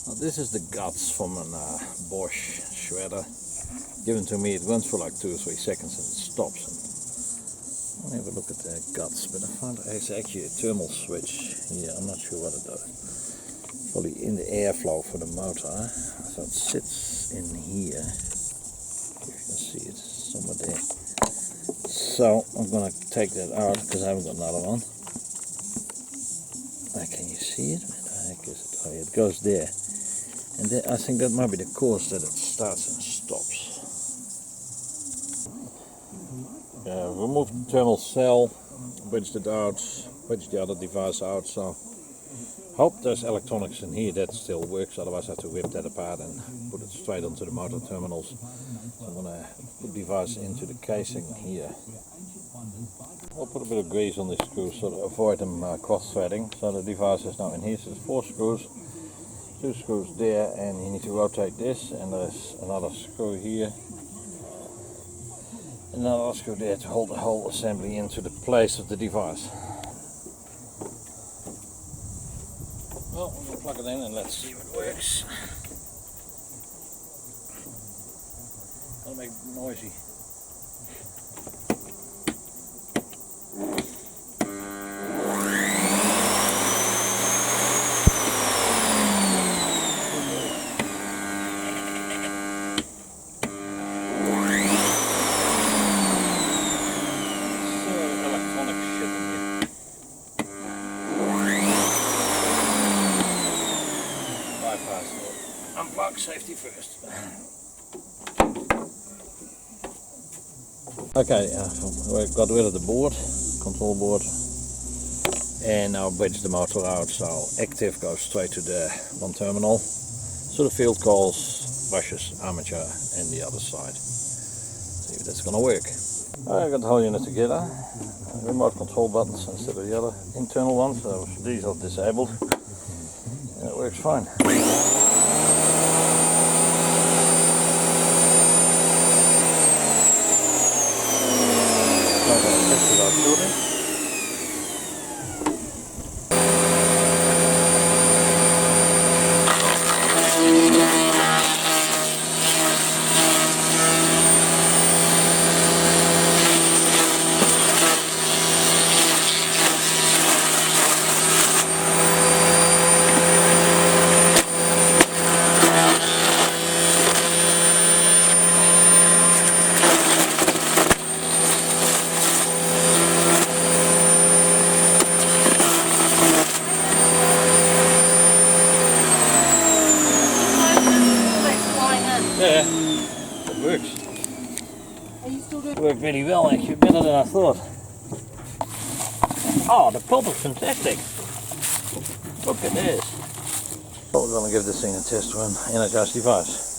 Now this is the guts from a Bosh shredder given to me. It runs for like 2 or 3 seconds and it stops. And I'll have a look at the guts, but I found it's actually a thermal switch here. I'm not sure what it does. Probably in the airflow for the motor. So it sits in here. If you can see it somewhere there. So I'm gonna take that out because I haven't got another one. Can you see it? Where the heck is it? Oh, yeah, it goes there. And then I think that might be the cause that it starts and stops. Remove the thermal cell, bridge it out, bridge the other device out. So hope there's electronics in here that still works, otherwise I have to rip that apart and put it straight onto the motor terminals. So I'm going to put the device into the casing here. I'll put a bit of grease on these screws so to avoid them cross-threading. So the device is now in here, so there's 4 screws. 2 screws there, and you need to rotate this, and there's another screw here and another screw there to hold the whole assembly into the place of the device. Well, we'll plug it in and let's see if it works. Don't make it noisy. Unplug safety first. Okay, we got rid of the board, control board, and now bridge the motor out. So active goes straight to the one terminal. So the field calls, brushes, armature, and the other side. See if that's gonna work. I got the whole unit together. Remote control buttons instead of the other internal ones. So these are disabled, and it works fine. Yeah, it works. It worked really well, actually, better than I thought. Oh, the pulp is fantastic. Look at this. Well, we're going to give this thing a test run, energized device.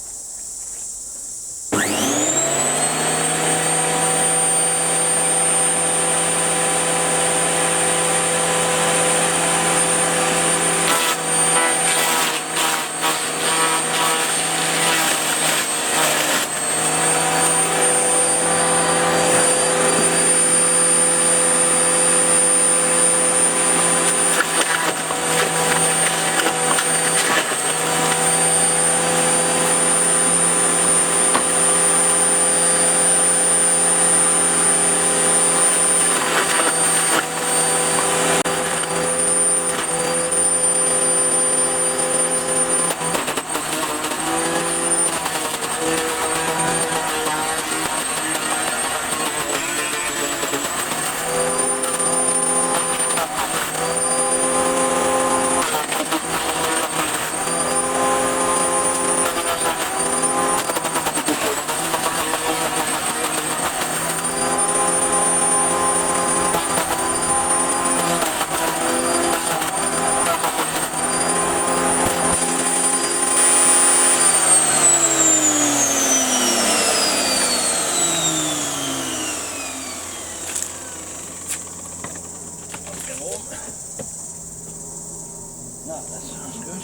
Yeah, that sounds good.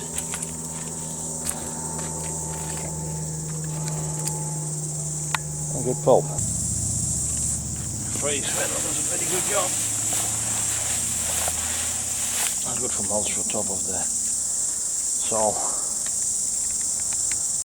A good pulp. Freeze feather does a pretty good job. That's good for mulch for top of the saw.